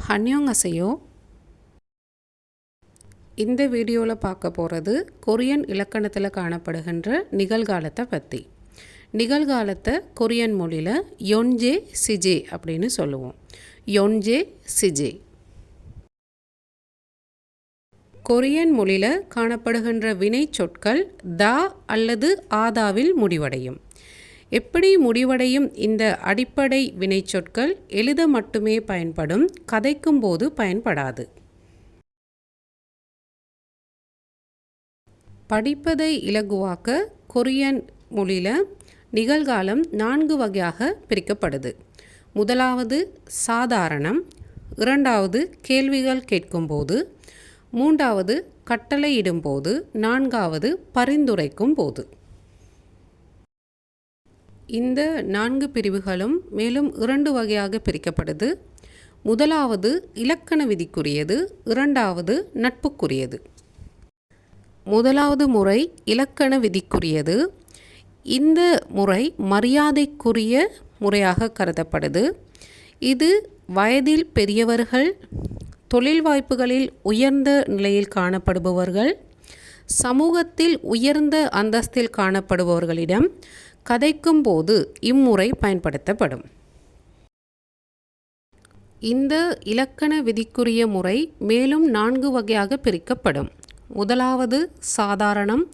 ஹன்யோங்கசையோ. இந்த வீடியோவில் பார்க்க போகிறது கொரியன் இலக்கணத்தில் காணப்படுகின்ற நிகழ்காலத்தை பற்றி. நிகழ்காலத்தை கொரியன் மொழியில் யோன்ஜே சிஜே அப்படின்னு சொல்லுவோம். யோன்ஜே சிஜே. கொரியன் மொழியில் காணப்படுகின்ற வினை சொற்கள் தா அல்லது ஆதாவில் முடிவடையும். எப்படி முடிவடையும் இந்த அடிப்படை வினைச்சொற்கள் எழுத மட்டுமே பயன்படும், கதைக்கும் போது பயன்படாது. படிப்பதை இலகுவாக்க கொரியன் மொழியில் நிகழ்காலம் 4 வகையாக பிரிக்கப்படுது. முதலாவது சாதாரணம், இரண்டாவது கேள்விகள் கேட்கும்போது, மூன்றாவது கட்டளையிடும்போது, நான்காவது பரிந்துரைக்கும் போது. இந்த 4 பிரிவுகளும் மேலும் 2 வகையாக பிரிக்கப்படுது. முதலாவது இலக்கண விதிக்குரியது, இரண்டாவது நட்புக்குரியது. முதலாவது முறை இலக்கண விதிக்குரியது. இந்த முறை மரியாதைக்குரிய முறையாக கருதப்படுது. இது வயதில் பெரியவர்கள், தொழில் வாய்ப்புகளில் உயர்ந்த நிலையில் காணப்படுபவர்கள், சமூகத்தில் உயர்ந்த அந்தஸ்தில் காணப்படுபவர்களிடம் கதைக்கும் போது இம்முறை பயன்படுத்தப்படும். இந்த இலக்கண விதிக்குரிய முறை மேலும் 4 வகையாக பிரிக்கப்படும். முதலாவது சாதாரணம்,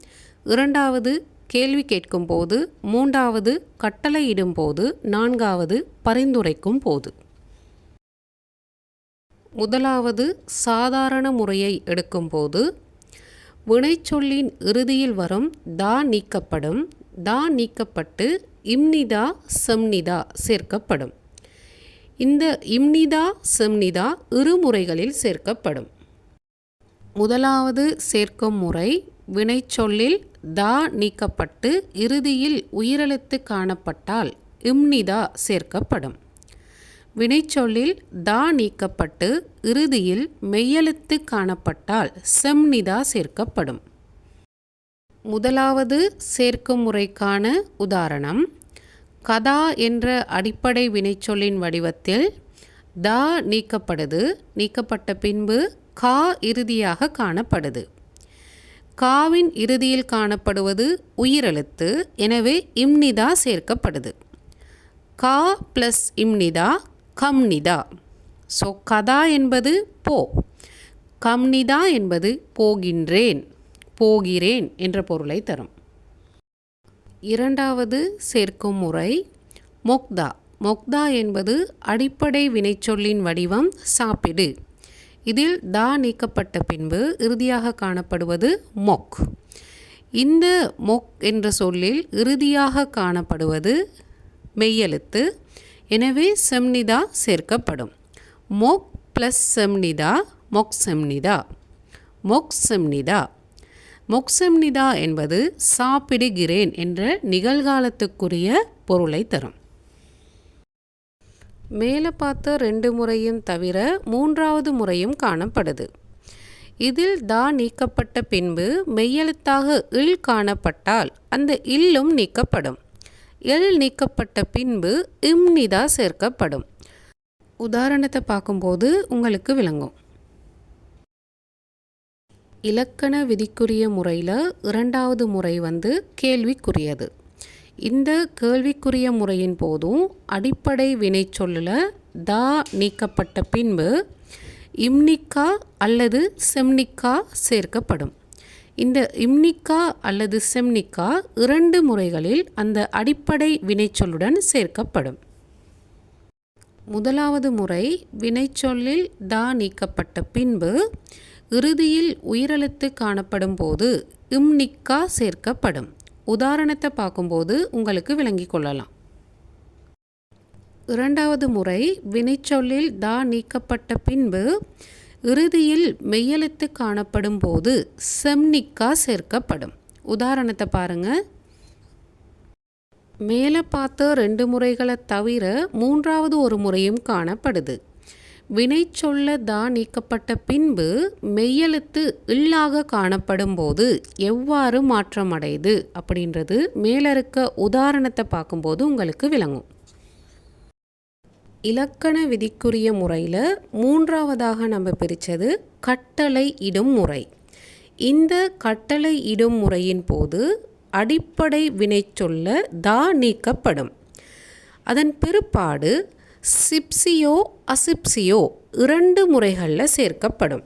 இரண்டாவது கேள்வி கேட்கும் போது, மூன்றாவது கட்டளையிடும் போது, நான்காவது பரிந்துரைக்கும் போது. முதலாவது சாதாரண முறையை எடுக்கும்போது வினைச்சொல்லின் இறுதியில் வரும் தா நீக்கப்படும். தா நீக்கப்பட்டு இம்னிதா செம்னிதா சேர்க்கப்படும். இந்த இம்னிதா செம்னிதா இருமுறைகளில் சேர்க்கப்படும். முதலாவது சேர்க்கும் முறை வினைச்சொல்லில் தா நீக்கப்பட்டு இறுதியில் உயிரெழுத்து காணப்பட்டால் இம்னிதா சேர்க்கப்படும். வினைச்சொல்லில் தா நீக்கப்பட்டு இறுதியில் மெய்யெழுத்து காணப்பட்டால் செம்னிதா சேர்க்கப்படும். முதலாவது சேர்க்கும் முறைக்கான உதாரணம், கதா என்ற அடிப்படை வினைச்சொல்லின் வடிவத்தில் தா நீக்கப்படுது. நீக்கப்பட்ட பின்பு கா இறுதியாக காணப்படுது. காவின் இறுதியில் காணப்படுவது உயிரெழுத்து, எனவே இம்னிதா சேர்க்கப்படுது. கா ப்ளஸ் இம்னிதா கம்னிதா. ஸோ கதா என்பது போ, கம்னிதா என்பது போகின்றேன், போகிறேன் என்ற பொருளை தரும். இரண்டாவது சேர்க்கும் முறை மொக்தா. மொக்தா என்பது அடிப்படை வினைச்சொல்லின் வடிவம் சாப்பிடு. இதில் தா நீக்கப்பட்ட பின்பு இறுதியாக காணப்படுவது மொக். இந்த மொக் என்ற சொல்லில் இறுதியாக காணப்படுவது மெய்யெழுத்து, எனவே செம்னிதா சேர்க்கப்படும். மொக் ப்ளஸ் செம்னிதா மொக் செம்னிதா. மொக் செம்னிதா. மொக் செம்னிதா என்பது சாப்பிடுகிறேன் என்ற நிகழ்காலத்துக்குரிய பொருளை தரும். மேலே பார்த்த 2 முறையும் தவிர 3வது முறையும் காணப்படுது. இதில் தா நீக்கப்பட்ட பின்பு மெய்யெழுத்தாக இல் காணப்பட்டால் அந்த இல்லும் நீக்கப்படும். எல் நீக்கப்பட்ட பின்பு இம்னிதா சேர்க்கப்படும். உதாரணத்தை பார்க்கும்போது உங்களுக்கு விளங்கும். இலக்கண விதிக்குரிய முறையில் 2வது முறை கேள்விக்குரியது. இந்த கேள்விக்குரிய முறையின் போதும் அடிப்படை வினைச்சொல்லில் தா நீக்கப்பட்ட பின்பு இம்னிக்கா அல்லது செம்னிக்கா சேர்க்கப்படும். இந்த இம்னிக்கா அல்லது செம்னிக்கா 2 முறைகளில் அந்த அடிப்படை வினைச்சொல்லுடன் சேர்க்கப்படும். முதலாவது முறை வினைச்சொல்லில் தா நீக்கப்பட்ட பின்பு இறுதியில் உயிரெழுத்து காணப்படும் போது இம்னிக்கா சேர்க்கப்படும். உதாரணத்தை பார்க்கும்போது உங்களுக்கு விளங்கிக் கொள்ளலாம். இரண்டாவது முறை வினைச்சொல்லில் தா நீக்கப்பட்ட பின்பு இறுதியில் மெய்யெழுத்து காணப்படும் போது செம்னிக்கா சேர்க்கப்படும். உதாரணத்தை பாருங்க. மேலே பார்த்த 2 முறைகளை தவிர 3வது ஒரு முறையும் காணப்படுது. வினைச்சொல்ல தா நீக்கப்பட்ட பின்பு மெய்யெழுத்து இல்லாக காணப்படும் போது எவ்வாறு மாற்றமடையுது அப்படின்றது மேலே இருக்க உதாரணத்தை பார்க்கும்போது உங்களுக்கு விளங்கும். இலக்கண விதிக்குரிய முறையில் மூன்றாவதாக நம்ம பிரித்தது கட்டளை இடும் முறை. இந்த கட்டளை இடும் முறையின் போது அடிப்படை வினைச்சொல்ல தா நீக்கப்படும். அதன் பிற்பாடு சிப்சியோ அசிப்சியோ 2 முறைகளில் சேர்க்கப்படும்.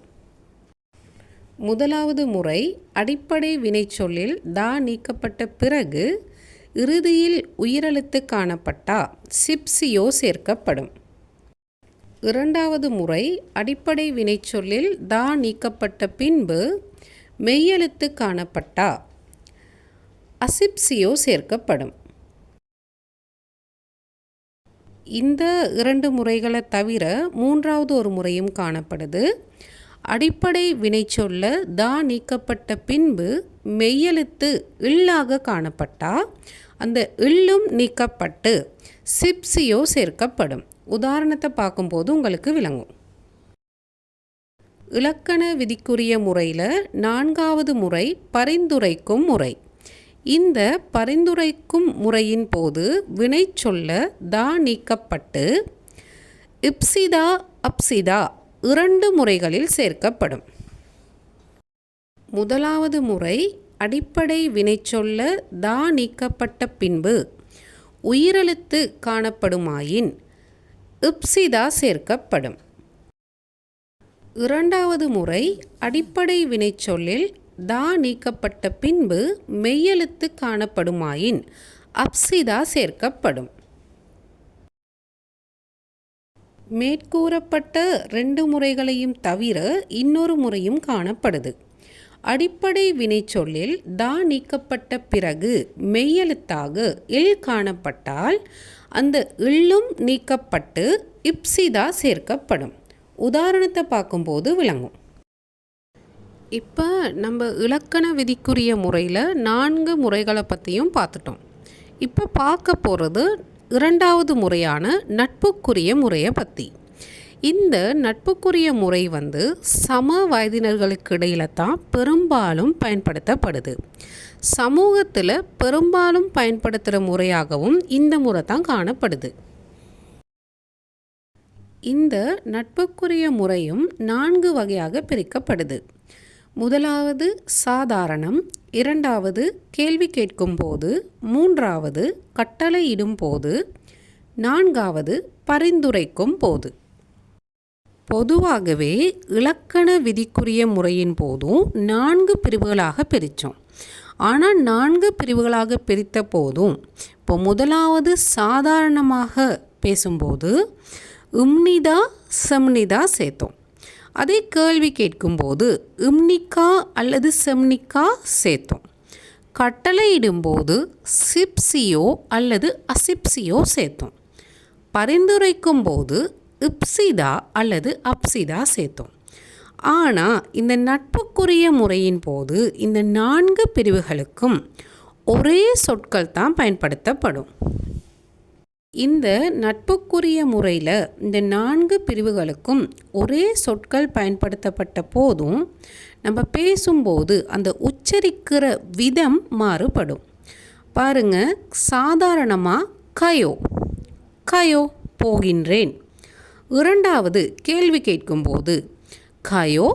முதலாவது முறை அடிப்படை வினைச்சொல்லில் தா நீக்கப்பட்ட பிறகு இறுதியில் உயிரெழுத்து காணப்பட்டா சிப்சியோ சேர்க்கப்படும். இரண்டாவது முறை அடிப்படை வினைச்சொல்லில் தா நீக்கப்பட்ட பின்பு மெய்யெழுத்து காணப்பட்டா அசிப்சியோ சேர்க்கப்படும். இந்த 2 முறைகளை தவிர மூன்றாவது ஒரு முறையும் காணப்படுது. அடிப்படை வினைச்சொல்ல தா நீக்கப்பட்ட பின்பு மெய்யெழுத்து இல்லாக காணப்பட்டா அந்த இல்லும் நீக்கப்பட்டு சிப்சியோ சேர்க்கப்படும். உதாரணத்தை பார்க்கும்போது உங்களுக்கு விளங்கும். இலக்கண விதிக்குரிய முறையில் 4வது முறை பரிந்துரைக்கும் முறை. இந்த பரிந்துரைக்கும் முறையின் போது வினைச்சொல்ல தா நீக்கப்பட்டு இப்சிதா அப்சிதா 2 முறைகளில் சேர்க்கப்படும். முதலாவது முறை அடிப்படை வினைச்சொல்ல தா நீக்கப்பட்ட பின்பு உயிரெழுத்து காணப்படுமாயின் இப்சிதா சேர்க்கப்படும். இரண்டாவது முறை அடிப்படை வினைச்சொல்லில் தா நீக்கப்பட்ட பின்பு மெய்யெழுத்து காணப்படுமாயின் அப்சிதா சேர்க்கப்படும். மேற்கூறப்பட்ட 2 முறைகளையும் தவிர இன்னொரு முறையும் காணப்படுது. அடிப்படை வினைச்சொல்லில் தா நீக்கப்பட்ட பிறகு மெய்யெழுத்தாக இல் காணப்பட்டால் அந்த இல்லும் நீக்கப்பட்டு இப்சிதா சேர்க்கப்படும். உதாரணத்தை பார்க்கும்போது விளங்கும். இப்போ நம்ம இலக்கண விதிக்குரிய முறையில் 4 முறைகளை பற்றியும் பார்த்துட்டோம். இப்போ பார்க்க போகிறது 2வது முறையான நட்புக்குரிய முறையை பற்றி. இந்த நட்புக்குரிய முறை சம வயதினர்களுக்கு இடையில தான் பெரும்பாலும் பயன்படுத்தப்படுது. சமூகத்தில் பெரும்பாலும் பயன்படுத்துகிற முறையாகவும் இந்த முறை தான் காணப்படுது. இந்த நட்புக்குரிய முறையும் 4 வகையாக பிரிக்கப்படுது. முதலாவது சாதாரணம், 2வது கேள்வி கேட்கும் போது, 3வது கட்டளை இடும் போது, 4வது பரிந்துரைக்கும் போது. பொதுவாகவே இலக்கண விதிக்குரிய முறையின் போதும் 4 பிரிவுகளாக பிரித்தோம். ஆனால் 4 பிரிவுகளாக பிரித்த போதும் இப்போ முதலாவது சாதாரணமாக பேசும்போது இம்னிதா செம்னிதா சேர்த்தோம். அதே கேள்வி கேட்கும்போது இம்னிக்கா அல்லது செம்னிக்கா சேர்த்தோம். கட்டளை இடும்போது சிப்சியோ அல்லது அசிப்சியோ சேர்த்தோம். பரிந்துரைக்கும் போது இப்சிதா அல்லது அப்சிதா சேர்த்தோம். ஆனால் இந்த நட்புக்குரிய முறையின் போது இந்த 4 பிரிவுகளுக்கும் ஒரே சொற்கள் தான் பயன்படுத்தப்படும். இந்த நட்புக்குரிய முறையில் இந்த 4 பிரிவுகளுக்கும் ஒரே சொற்கள் பயன்படுத்தப்பட்ட போதும் நம்ம பேசும்போது அந்த உச்சரிக்கிற விதம் மாறுபடும். பாருங்க, சாதாரணமாக கயோ கயோ போகின்றேன். 2வது கேள்வி கேட்கும்போது கயோ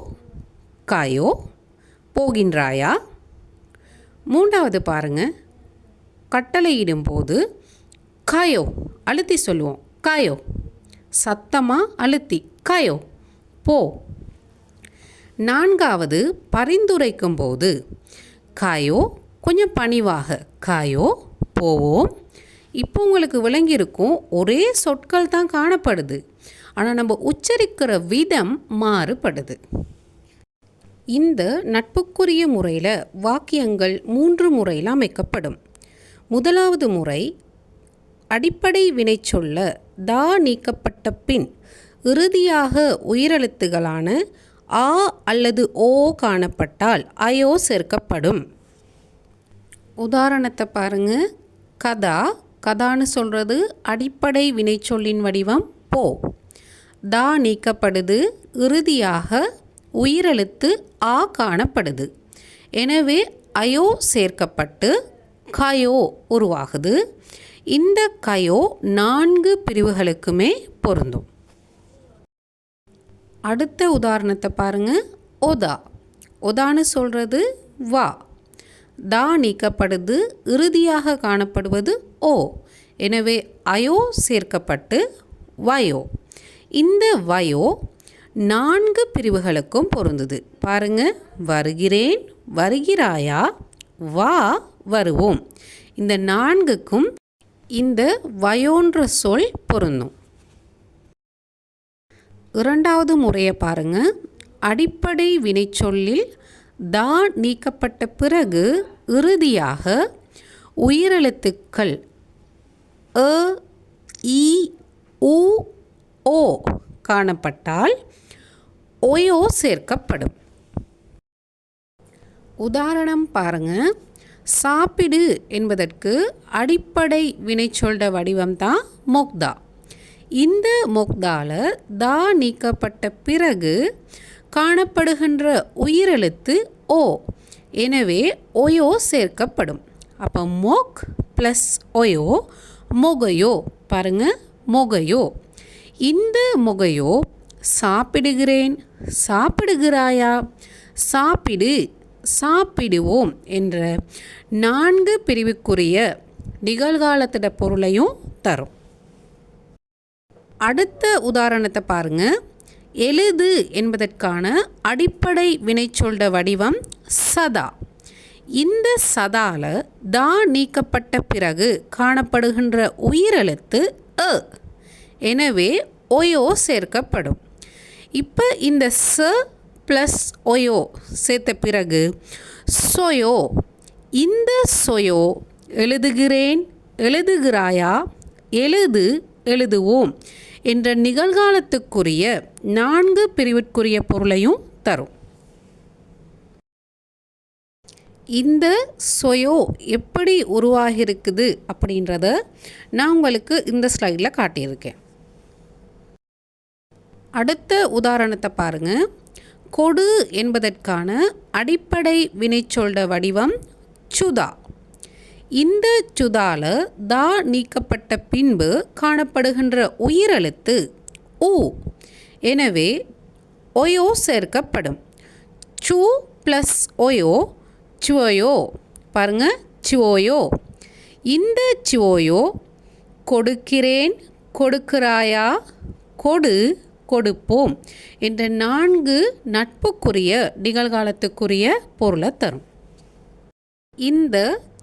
கயோ போகின்றாயா. 3வது பாருங்க, கட்டளையிடும்போது கயோ அழுத்தி சொல்லுவோம். கயோ சத்தமாக அழுத்தி கயோ போ. 4வது பரிந்துரைக்கும் போது கயோ கொஞ்சம் பணிவாக கயோ போவோம். இப்போ உங்களுக்கு விளங்கியிருக்கும், ஒரே சொற்கள் தான் காணப்படுது, ஆனால் நம்ம உச்சரிக்கிற விதம் மாறுபடுது. இந்த நட்புக்குரிய முறையில் வாக்கியங்கள் 3 முறையில் அமைக்கப்படும். முதலாவது முறை அடிப்படை வினைச்சொல்ல தா நீக்கப்பட்ட பின் இறுதியாக உயிரெழுத்துகளான ஆ அல்லது ஓ காணப்பட்டால் அயோ சேர்க்கப்படும். உதாரணத்தை பாருங்க. கதா கதான்னு சொல்கிறது அடிப்படை வினைச்சொல்லின் வடிவம் போ. தா நீக்கப்படுது, இறுதியாக உயிரெழுத்து ஆ காணப்படுது. எனவே அயோ சேர்க்கப்பட்டு கயோ உருவாகுது. இந்த கயோ 4 பிரிவுகளுக்குமே பொருந்தும். அடுத்த உதாரணத்தை பாருங்க. ஒதா. ஒதான்னு சொல்கிறது வா. தா நீக்கப்படுது, இறுதியாக காணப்படுவது ஓ. எனவே அயோ சேர்க்கப்பட்டு வயோ. இந்த வயோ 4 பிரிவுகளுக்கும் பொருந்துது. பாருங்க, வருகிறேன், வருகிறாயா, வா, வருவோம். இந்த 4க்கும் இந்த வயோன்ற சொல் பொருந்தும். இரண்டாவது முறையை பாருங்க. அடிப்படை வினைச்சொல்லில் தா நீக்கப்பட்ட பிறகு இறுதியாக உயிரெழுத்துக்கள் அ, இ, உ, ஓ காணப்பட்டால் ஒயோ சேர்க்கப்படும். உதாரணம் பாருங்க. சாப்பிடு என்பதற்கு அடிப்படை வினைச்சொல்ட வடிவம் தான் மொக்தா. இந்த மொக்தால தா நீக்கப்பட்ட பிறகு காணப்படுகின்ற உயிரெழுத்து ஓ. எனவே ஒயோ சேர்க்கப்படும். அப்போ மொக் ப்ளஸ் ஒயோ மொகையோ. பாருங்க, மொகையோ. இந்த மொகையோ சாப்பிடுகிறேன், சாப்பிடுகிறாயா, சாப்பிடு, சாப்பிடுவோம் என்ற 4 பிரிவுக்குரிய நிகழ்காலத்திட பொருளையும் தரும். அடுத்த உதாரணத்தை பாருங்க. எழுது என்பதற்கான அடிப்படை வினைச்சொல்ட வடிவம் சதா. இந்த சதால தா நீக்கப்பட்ட பிறகு காணப்படுகின்ற உயிரெழுத்து அ. எனவே ஒயோ சேர்க்கப்படும். இப்போ இந்த ச ப்ளஸ் ஒயோ சேர்த்த பிறகு சொயோ. இந்த சொயோ எழுதுகிறேன், எழுதுகிறாயா, எழுது, எழுதுவோம் என்ற நிகழ்காலத்துக்குரிய 4 பிரிவிற்குரிய பொருளையும் தரும். இந்த சொயோ எப்படி உருவாகியிருக்குது அப்படின்றத நான் உங்களுக்கு இந்த ஸ்லைடில் காட்டியிருக்கேன். அடுத்த உதாரணத்தை பாருங்க. கொடு என்பதற்கான அடிப்படை வினைச்சொல்ட வடிவம் சுதா. இந்த சுதால தா நீக்கப்பட்ட பின்பு காணப்படுகின்ற உயிரெழுத்து ஊ. எனவே ஒயோ சேர்க்கப்படும். சு ப்ளஸ் ஒயோ சுவயோ. பாருங்க, சுவோயோ. இந்த சுவோயோ கொடுக்கிறேன், கொடுக்கிறாயா, கொடு, கொடுப்போம் என்ற 4 நட்புக்குரிய நிகழ்காலத்துக்குரிய பொருளை தரும். இந்த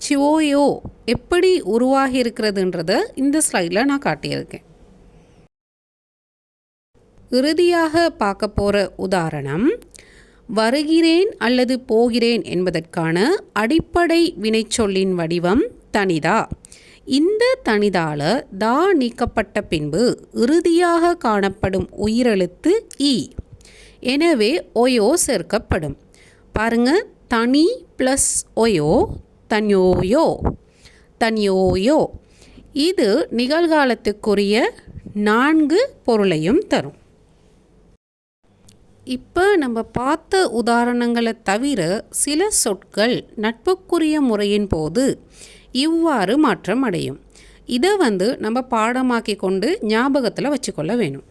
சுவோயோ எப்படி உருவாகி இருக்கிறதுன்றத இந்த ஸ்லைடில் நான் காட்டியிருக்கேன். இறுதியாக பார்க்க போகிற உதாரணம் வருகிறேன் அல்லது போகிறேன் என்பதற்கான அடிப்படை வினைச்சொல்லின் வடிவம் தனிதா. இந்த தனிதால தா நீக்கப்பட்ட பின்பு இறுதியாக காணப்படும் உயிரெழுத்து இ. எனவே ஒயோ சேர்க்கப்படும். பாருங்க, தனி ப்ளஸ் ஒயோ தன்யோயோ, தன்யோயோ. இது நிகழ்காலத்துக்குரிய 4 பொருளையும் தரும். இப்போ நம்ம பார்த்த உதாரணங்களை தவிர சில சொற்கள் நட்புக்குரிய முறையின் போது இவ்வாறு மாற்றம் அடையும். இதை நம்ம பாடமாக்கி கொண்டு ஞாபகத்தில் வச்சுக்கொள்ள வேணும்.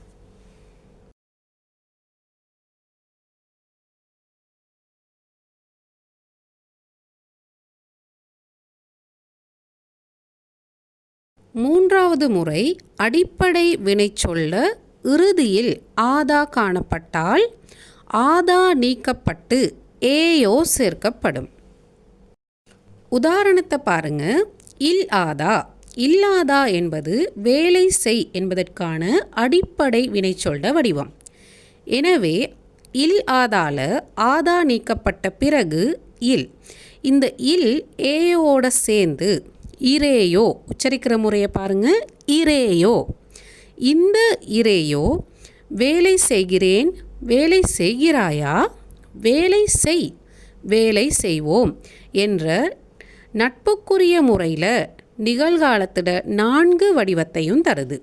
மூன்றாவது முறை அடிப்படை வினைச்சொல்ல இறுதியில் ஆதா காணப்பட்டால் ஆதா நீக்கப்பட்டு ஏயோ சேர்க்கப்படும். உதாரணத்தை பாருங்க. இல் ஆதா. இல்லாதா என்பது வேலை செய் என்பதற்கான அடிப்படை வினைச்சொல்ல வடிவம். எனவே இல் ஆதால ஆதா நீக்கப்பட்ட பிறகு இல். இந்த இல் ஏயோட சேர்ந்து இரேயோ. உச்சரிக்கிற முறையை பாருங்க, இரேயோ. இந்த இரேயோ வேலை செய்கிறேன், வேலை செய்கிறாயா, வேலை செய், வேலை செய்வோம் என்ற நட்புக்குரிய முறையில் நிகழ்காலத்திட 4 வடிவத்தையும் தருது.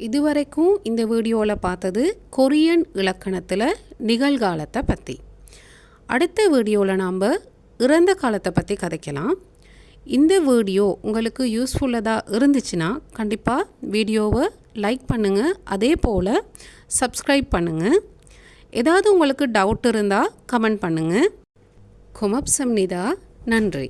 இதுவரைக்கும் இந்த வீடியோவில் பார்த்தது கொரியன் இலக்கணத்தில் நிகழ்காலத்தை பற்றி. அடுத்த வீடியோவில் நாம் இறந்த காலத்தை பற்றி கதைக்கலாம். இந்த வீடியோ உங்களுக்கு யூஸ்ஃபுல்லாக இருந்துச்சுன்னா கண்டிப்பாக வீடியோவை லைக் பண்ணுங்கள், அதே போல் சப்ஸ்கிரைப் பண்ணுங்கள். ஏதாவது உங்களுக்கு டவுட் இருந்தால் கமெண்ட் பண்ணுங்கள். குமப்சம்னிதா. நன்றி.